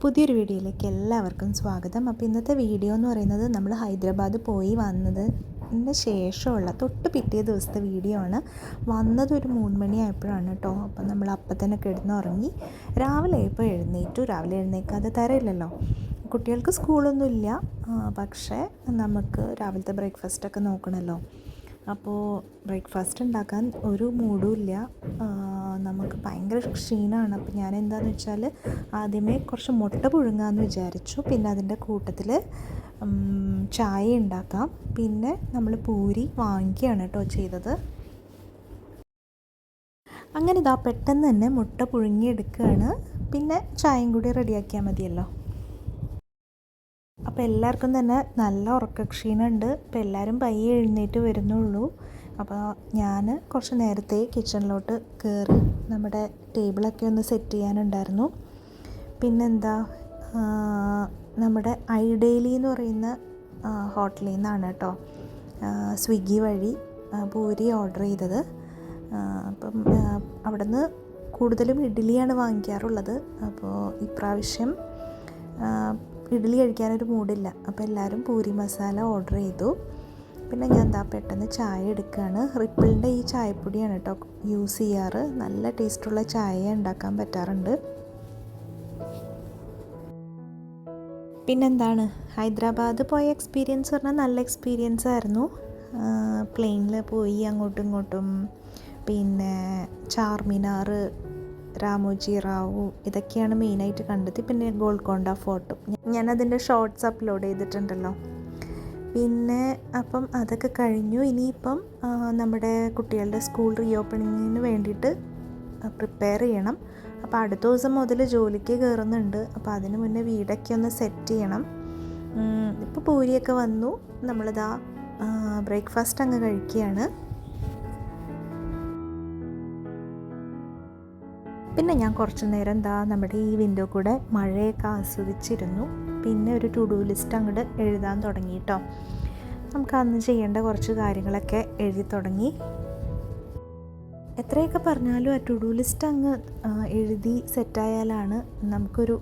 പുതിയൊരു വീഡിയോയിലേക്ക് എല്ലാവർക്കും സ്വാഗതം. അപ്പോൾ ഇന്നത്തെ വീഡിയോ എന്ന് പറയുന്നത് നമ്മൾ ഹൈദരാബാദ് പോയി വന്നതിന് ശേഷമുള്ള തൊട്ട് പിറ്റേ ദിവസത്തെ വീഡിയോ ആണ്. വന്നതൊരു 3 മണിയായപ്പോഴാണ് കേട്ടോ. അപ്പം നമ്മൾ അപ്പം തന്നെ കിടന്നുറങ്ങി. രാവിലെ ആയപ്പോൾ എഴുന്നേറ്റു. രാവിലെ എഴുന്നേൽക്കാതെ തരമില്ലല്ലോ. കുട്ടികൾക്ക് സ്കൂളൊന്നുമില്ല, പക്ഷേ നമുക്ക് രാവിലത്തെ ബ്രേക്ക്ഫാസ്റ്റൊക്കെ നോക്കണമല്ലോ. അപ്പോൾ ബ്രേക്ക്ഫാസ്റ്റ് ഉണ്ടാക്കാൻ ഒരു മൂഡുമില്ല. നമുക്ക് ഭയങ്കര ക്ഷീണമാണ്. അപ്പോൾ ഞാൻ എന്താണെന്ന് വെച്ചാൽ ആദ്യമേ കുറച്ച് മുട്ട പുഴുങ്ങാമെന്ന് വിചാരിച്ചു. പിന്നെ അതിൻ്റെ കൂട്ടത്തിൽ ചായ ഉണ്ടാക്കാം. പിന്നെ നമ്മൾ പൂരി വാങ്ങിക്കുകയാണ് കേട്ടോ ചെയ്തത്. അങ്ങനെ ഇതാ പെട്ടെന്ന് തന്നെ മുട്ട പുഴുങ്ങിയെടുക്കുകയാണ്. പിന്നെ ചായയും കൂടി റെഡിയാക്കിയാൽ മതിയല്ലോ. അപ്പോൾ എല്ലാവർക്കും തന്നെ നല്ല ഉറക്കക്ഷീണമുണ്ട്. അപ്പോൾ എല്ലാവരും പയ്യെ എഴുന്നേറ്റ് വരുന്നുള്ളൂ. അപ്പോൾ ഞാൻ കുറച്ച് നേരത്തെ കിച്ചണിലോട്ട് കയറി നമ്മുടെ ടേബിളൊക്കെ ഒന്ന് സെറ്റ് ചെയ്യാനുണ്ടായിരുന്നു. പിന്നെന്താ, നമ്മുടെ ഐഡെയിലി എന്ന് പറയുന്ന ഹോട്ടലിൽ നിന്നാണ് കേട്ടോ സ്വിഗ്ഗി വഴി പൂരി ഓർഡർ ചെയ്തത്. അപ്പം അവിടെ നിന്ന് കൂടുതലും ഇഡ്ഡലിയാണ് വാങ്ങിക്കാറുള്ളത്. അപ്പോൾ ഇപ്രാവശ്യം ഇഡ്ഡലി കഴിക്കാനൊരു മൂഡില്ല. അപ്പോൾ എല്ലാവരും പൂരി മസാല ഓർഡർ ചെയ്തു. പിന്നെ ഞാൻ പെട്ടെന്ന് ചായ എടുക്കുകയാണ്. റിപ്പിളിൻ്റെ ഈ ചായപ്പൊടിയാണ് കേട്ടോ യൂസ് ചെയ്യാറ്. നല്ല ടേസ്റ്റുള്ള ചായ ഉണ്ടാക്കാൻ പറ്റാറുണ്ട്. പിന്നെന്താണ്, ഹൈദരാബാദ് പോയ എക്സ്പീരിയൻസ് പറഞ്ഞാൽ നല്ല എക്സ്പീരിയൻസ് ആയിരുന്നു. പ്ലെയിനിൽ പോയി അങ്ങോട്ടും ഇങ്ങോട്ടും, പിന്നെ ചാർമിനാർ, രാമോജി റാവു, ഇതൊക്കെയാണ് മെയിനായിട്ട് കണ്ടത്. പിന്നെ ഗോൾക്കൊണ്ട ഫോർട്ട് ഞാനതിൻ്റെ ഷോർട്സ് അപ്ലോഡ് ചെയ്തിട്ടുണ്ടല്ലോ. പിന്നെ അപ്പം അതൊക്കെ കഴിഞ്ഞു. ഇനിയിപ്പം നമ്മുടെ കുട്ടികളുടെ സ്കൂൾ റീഓപ്പണിങ്ങിന് വേണ്ടിയിട്ട് പ്രിപ്പയർ ചെയ്യണം. അപ്പോൾ അടുത്ത ദിവസം മുതൽ ജോലിക്ക് കയറുന്നുണ്ട്. അപ്പോൾ അതിന് മുന്നേ വീടൊക്കെ ഒന്ന് സെറ്റ് ചെയ്യണം. ഇപ്പോൾ പൂരിയൊക്കെ വന്നു. നമ്മളിതാ ബ്രേക്ക്ഫാസ്റ്റ് അങ്ങ് കഴിക്കുകയാണ്. പിന്നെ ഞാൻ കുറച്ച് നേരം നമ്മുടെ ഈ വിൻഡോ കൂടെ മഴയൊക്കെ ആസ്വദിച്ചിരുന്നു. പിന്നെ ഒരു ടു ഡു ലിസ്റ്റ് അങ്ങോട്ട് എഴുതാൻ തുടങ്ങി കേട്ടോ. നമുക്ക് അന്ന് ചെയ്യേണ്ട കുറച്ച് കാര്യങ്ങളൊക്കെ എഴുതി തുടങ്ങി. എത്രയൊക്കെ പറഞ്ഞാലും ആ ടു ഡു ലിസ്റ്റ് അങ്ങ് എഴുതി സെറ്റായാലാണ് നമുക്കൊരു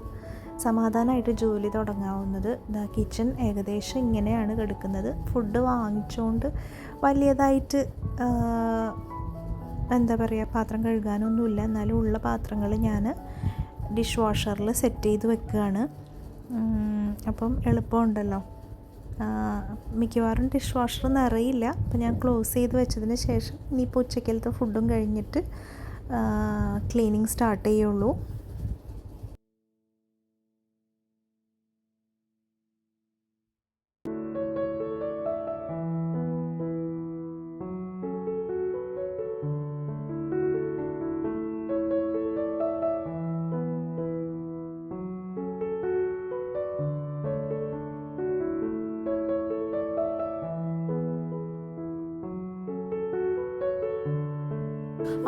സമാധാനമായിട്ട് ജോലി തുടങ്ങാവുന്നത്. കിച്ചൺ ഏകദേശം ഇങ്ങനെയാണ് കിടക്കുന്നത്. ഫുഡ് വാങ്ങിച്ചുകൊണ്ട് വലിയതായിട്ട് എന്താ പറയുക, പാത്രം കഴുകാനൊന്നുമില്ല. എന്നാലും ഉള്ള പാത്രങ്ങൾ ഞാൻ ഡിഷ് വാഷറിൽ സെറ്റ് ചെയ്ത് വെക്കുകയാണ്. അപ്പം എളുപ്പമുണ്ടല്ലോ. മിക്കവാറും ഡിഷ് വാഷർ നിറയില്ല. അപ്പം ഞാൻ ക്ലോസ് ചെയ്ത് വെച്ചതിന് ശേഷം ഇനിയിപ്പോൾ ഉച്ചക്കലത്തെ ഫുഡും കഴിഞ്ഞിട്ട് ക്ലീനിങ് സ്റ്റാർട്ട് ചെയ്യുള്ളൂ.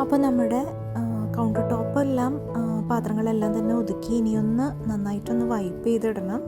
അപ്പോൾ നമ്മുടെ കൗണ്ടർ ടോപ്പെല്ലാം പാത്രങ്ങളെല്ലാം തന്നെ ഒതുക്കി. ഇനിയൊന്ന് നന്നായിട്ടൊന്ന് വൈപ്പ് ചെയ്തിടണം.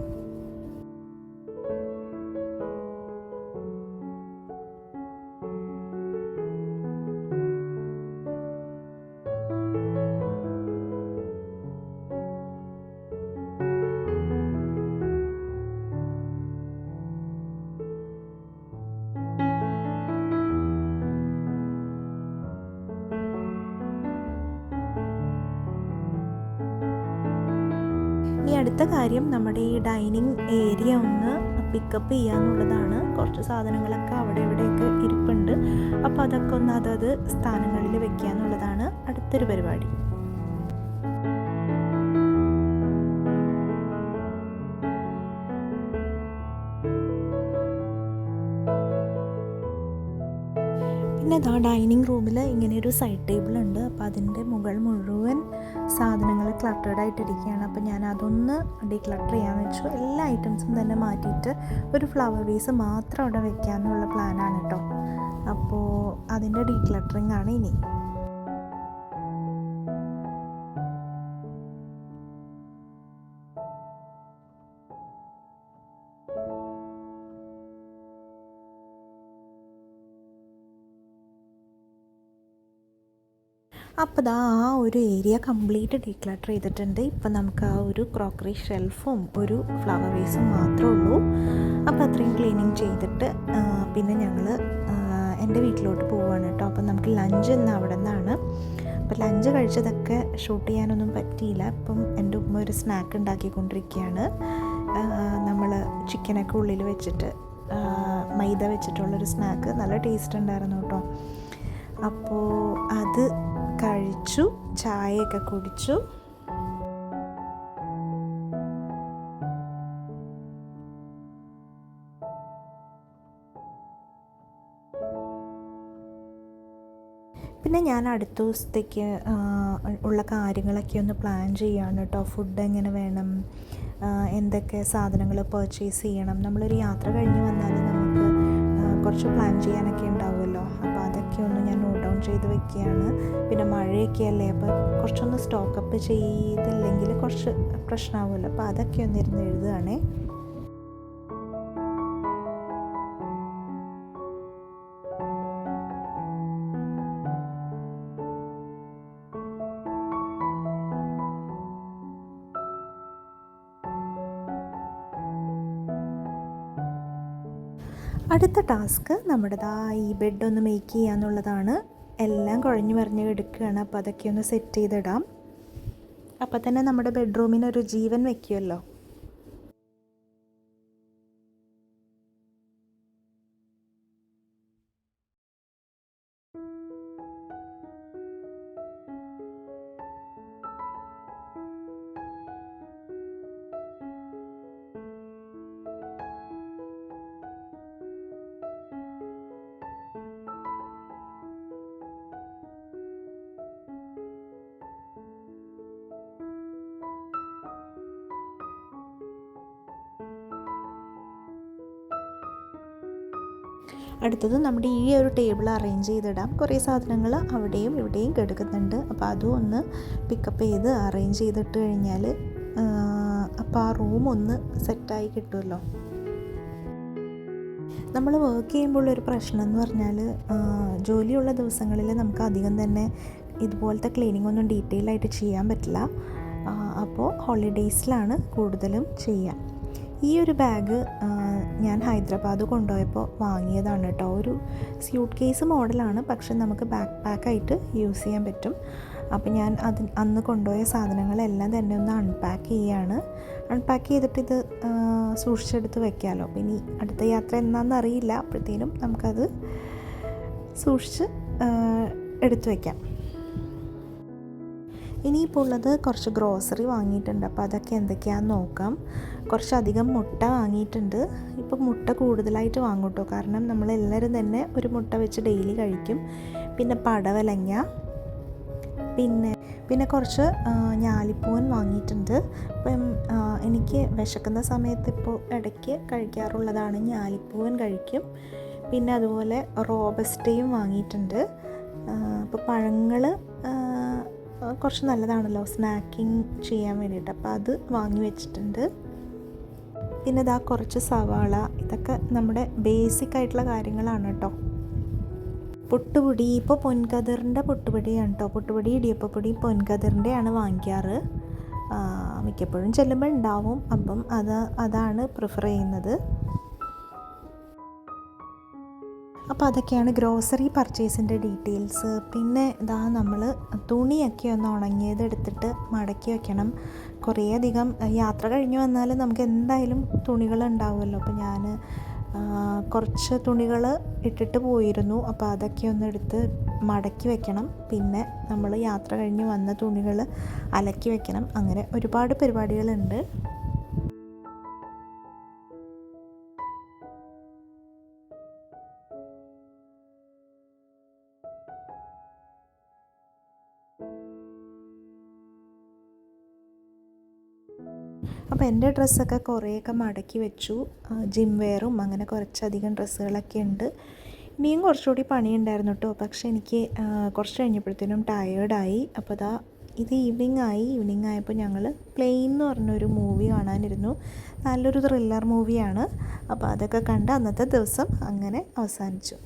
ഇനി അടുത്ത കാര്യം നമ്മുടെ ഈ ഡൈനിങ് ഏരിയ ഒന്ന് പിക്കപ്പ് ചെയ്യാന്നുള്ളതാണ്. കുറച്ച് സാധനങ്ങളൊക്കെ അവിടെ ഇവിടെയൊക്കെ ഇരിപ്പുണ്ട്. അപ്പോൾ അതൊക്കെ ഒന്ന് അതത് സ്ഥാനങ്ങളിൽ വെക്കുക എന്നുള്ളതാണ് അടുത്തൊരു പരിപാടി. പിന്നെ ഡൈനിങ് റൂമിൽ ഇങ്ങനെയൊരു സൈഡ് ടേബിൾ ഉണ്ട്. അപ്പോൾ അതിൻ്റെ മുകൾ മുഴുവൻ സാധനങ്ങൾ ക്ലട്ടേർഡായിട്ടിരിക്കുകയാണ്. അപ്പോൾ ഞാൻ അതൊന്ന് ഡീക്ലട്ടർ ചെയ്യാമെന്ന് വെച്ചു. എല്ലാ ഐറ്റംസും തന്നെ മാറ്റിയിട്ട് ഒരു ഫ്ലവർ വേസ് മാത്രം അവിടെ വെക്കാമെന്നുള്ള പ്ലാനാണ് കേട്ടോ. അപ്പോൾ അതിൻ്റെ ഡീക്ലട്ടറിങ് ആണ് ഇനി. അപ്പോൾ ദാ ആ ഒരു ഏരിയ കംപ്ലീറ്റ് ഡീക്ലട്ടർ ചെയ്തിട്ടുണ്ട്. ഇപ്പം നമുക്ക് ആ ഒരു ക്രോക്കറി ഷെൽഫും ഒരു ഫ്ലവർ വേസും മാത്രമേ ഉള്ളൂ. അപ്പോൾ അത്രയും ക്ലീനിങ് ചെയ്തിട്ട് പിന്നെ ഞങ്ങൾ എൻ്റെ വീട്ടിലോട്ട് പോവുകയാണ് കേട്ടോ. അപ്പം നമുക്ക് ലഞ്ച് ഇന്ന് അവിടെ നിന്നാണ്. അപ്പോൾ ലഞ്ച് കഴിച്ചതൊക്കെ ഷൂട്ട് ചെയ്യാനൊന്നും പറ്റിയില്ല. ഇപ്പം എൻ്റെ ഉമ്മ ഒരു സ്നാക്ക് ഉണ്ടാക്കിക്കൊണ്ടിരിക്കുകയാണ്. നമ്മൾ ചിക്കനൊക്കെ ഉള്ളിൽ വെച്ചിട്ട് മൈദ വെച്ചിട്ടുള്ളൊരു സ്നാക്ക്, നല്ല ടേസ്റ്റ് ഉണ്ടായിരുന്നു കേട്ടോ. അപ്പോൾ അത് കഴിച്ചു, ചായയൊക്കെ കുടിച്ചു. പിന്നെ ഞാൻ അടുത്ത ദിവസത്തേക്ക് ഉള്ള കാര്യങ്ങളൊക്കെ ഒന്ന് പ്ലാൻ ചെയ്യുകയാണ് കേട്ടോ. ഫുഡ് എങ്ങനെ വേണം, എന്തൊക്കെ സാധനങ്ങൾ പർച്ചേസ് ചെയ്യണം. നമ്മളൊരു യാത്ര കഴിഞ്ഞ് വന്നാൽ നമുക്ക് കുറച്ച് പ്ലാൻ ചെയ്യാനൊക്കെ ഉണ്ടാവുമല്ലോ. അപ്പോൾ അതൊക്കെ ഒന്ന് ഞാൻ നോട്ട് ഡൗൺ ചെയ്ത് വെക്കുകയാണ്. പിന്നെ മഴയൊക്കെ അല്ലേ, അപ്പോൾ കുറച്ചൊന്ന് സ്റ്റോക്കപ്പ് ചെയ്തില്ലെങ്കിൽ കുറച്ച് പ്രശ്നമാവുമല്ലോ. അപ്പോൾ അതൊക്കെ ഒന്ന് ഇരുന്ന് എഴുതുകയാണേ. അടുത്ത ടാസ്ക് നമ്മുടേതാ ഈ ബെഡ് ഒന്ന് മേക്ക് ചെയ്യുക എന്നുള്ളതാണ്. എല്ലാം കുഴഞ്ഞു മറിഞ്ഞ് എടുക്കുകയാണ്. അപ്പോൾ അതൊക്കെ ഒന്ന് സെറ്റ് ചെയ്തിടാം. അപ്പോൾ തന്നെ നമ്മുടെ ബെഡ്റൂമിനൊരു ജീവൻ വയ്ക്കുമല്ലോ. അടുത്തത് നമ്മുടെ ഈ ഒരു ടേബിൾ അറേഞ്ച് ചെയ്തിടാം. കുറേ സാധനങ്ങൾ അവിടെയും ഇവിടെയും കിടക്കുന്നുണ്ട്. അപ്പോൾ അതും ഒന്ന് പിക്കപ്പ് ചെയ്ത് അറേഞ്ച് ചെയ്തിട്ട് കഴിഞ്ഞാൽ അപ്പോൾ ആ റൂം ഒന്ന് സെറ്റായി കിട്ടുമല്ലോ. നമ്മൾ വർക്ക് ചെയ്യുമ്പോഴുള്ളൊരു പ്രശ്നം എന്ന് പറഞ്ഞാൽ ജോലിയുള്ള ദിവസങ്ങളിൽ നമുക്ക് അധികം തന്നെ ഇതുപോലത്തെ ക്ലീനിങ് ഒന്നും ഡീറ്റെയിൽ ആയിട്ട് ചെയ്യാൻ പറ്റില്ല. അപ്പോൾ ഹോളിഡേയ്സിലാണ് കൂടുതലും ചെയ്യുക. ഈ ഒരു ബാഗ് ഞാൻ ഹൈദരാബാദ് കൊണ്ടുപോയപ്പോൾ വാങ്ങിയതാണ് കേട്ടോ. ഒരു സ്യൂട്ട് കേസ് മോഡലാണ്, പക്ഷെ നമുക്ക് ബാക്ക് പാക്കായിട്ട് യൂസ് ചെയ്യാൻ പറ്റും. അപ്പോൾ ഞാൻ അന്ന് കൊണ്ടുപോയ സാധനങ്ങളെല്ലാം തന്നെ ഒന്ന് അൺപാക്ക് ചെയ്യുകയാണ്. അൺപാക്ക് ചെയ്തിട്ട് ഇത് സൂക്ഷിച്ചെടുത്ത് വെക്കാമല്ലോ. പിന്നെ അടുത്ത യാത്ര എന്നാണെന്ന് അറിയില്ല, അപ്പോഴത്തേനും നമുക്കത് സൂക്ഷിച്ച് എടുത്തു വയ്ക്കാം. ഇനിയിപ്പോൾ ഉള്ളത് കുറച്ച് ഗ്രോസറി വാങ്ങിയിട്ടുണ്ട്. അപ്പോൾ അതൊക്കെ എന്തൊക്കെയാണെന്ന് നോക്കാം. കുറച്ചധികം മുട്ട വാങ്ങിയിട്ടുണ്ട്. ഇപ്പം മുട്ട കൂടുതലായിട്ട് വാങ്ങും കേട്ടോ, കാരണം നമ്മളെല്ലാവരും തന്നെ ഒരു മുട്ട വെച്ച് ഡെയിലി കഴിക്കും. പിന്നെ പടവലങ്ങ, പിന്നെ കുറച്ച് ഞാലിപ്പൂവൻ വാങ്ങിയിട്ടുണ്ട്. അപ്പം എനിക്ക് വിശക്കുന്ന സമയത്ത് ഇപ്പോൾ ഇടയ്ക്ക് കഴിക്കാറുള്ളതാണ്, ഞാലിപ്പൂവൻ കഴിക്കും. പിന്നെ അതുപോലെ റോബസ്റ്റയും വാങ്ങിയിട്ടുണ്ട്. അപ്പോൾ പഴങ്ങൾ കുറച്ച് നല്ലതാണല്ലോ സ്നാക്കിങ് ചെയ്യാൻ വേണ്ടിയിട്ട്, അപ്പോൾ അത് വാങ്ങി വെച്ചിട്ടുണ്ട്. പിന്നെ ഇതാ കുറച്ച് സവാള, ഇതൊക്കെ നമ്മുടെ ബേസിക് ആയിട്ടുള്ള കാര്യങ്ങളാണ് കേട്ടോ. പുട്ടുപൊടി, ഇപ്പോൾ പൊൻകതിറിൻ്റെ പുട്ടുപൊടിയാണ് കേട്ടോ. പുട്ടുപൊടി, ഇടിയപ്പപ്പൊടി പൊൻകതിറിൻ്റെയാണ് വാങ്ങിക്കാറ്. മിക്കപ്പോഴും ചെല്ലുമ്പോൾ ഉണ്ടാവും, അപ്പം അതാണ് പ്രിഫർ ചെയ്യുന്നത്. അപ്പോൾ അതൊക്കെയാണ് ഗ്രോസറി പർച്ചേസിൻ്റെ ഡീറ്റെയിൽസ്. പിന്നെ ഇതാ നമ്മൾ തുണിയൊക്കെ ഒന്ന് ഉണങ്ങിയത് എടുത്തിട്ട് മടക്കി വയ്ക്കണം. കുറേയധികം യാത്ര കഴിഞ്ഞ് വന്നാൽ നമുക്ക് എന്തായാലും തുണികൾ ഉണ്ടാവുമല്ലോ. അപ്പോൾ ഞാൻ കുറച്ച് തുണികൾ ഇട്ടിട്ട് പോയിരുന്നു. അപ്പോൾ അതൊക്കെ ഒന്ന് എടുത്ത് മടക്കി വെക്കണം. പിന്നെ നമ്മൾ യാത്ര കഴിഞ്ഞ് വന്ന തുണികൾ അലക്കി വെക്കണം. അങ്ങനെ ഒരുപാട് പരിപാടികളുണ്ട്. അപ്പോൾ എൻ്റെ ഡ്രസ്സൊക്കെ കുറേയൊക്കെ മടക്കി വെച്ചു. ജിം വെയറും അങ്ങനെ കുറച്ചധികം ഡ്രസ്സുകളൊക്കെ ഉണ്ട്. ഇനിയും കുറച്ചുകൂടി പണിയുണ്ടായിരുന്നു കേട്ടോ. പക്ഷേ എനിക്ക് കുറച്ച് കഴിഞ്ഞപ്പോഴത്തേനും ടയേർഡായി. അപ്പോൾ ഇത് ഈവനിങ് ആയപ്പോൾ ഞങ്ങൾ പ്ലെയിൻ എന്ന് പറഞ്ഞൊരു മൂവി കാണാനിരുന്നു. നല്ലൊരു ത്രില്ലർ മൂവിയാണ്. അപ്പോൾ അതൊക്കെ കണ്ട് അന്നത്തെ ദിവസം അങ്ങനെ അവസാനിച്ചു.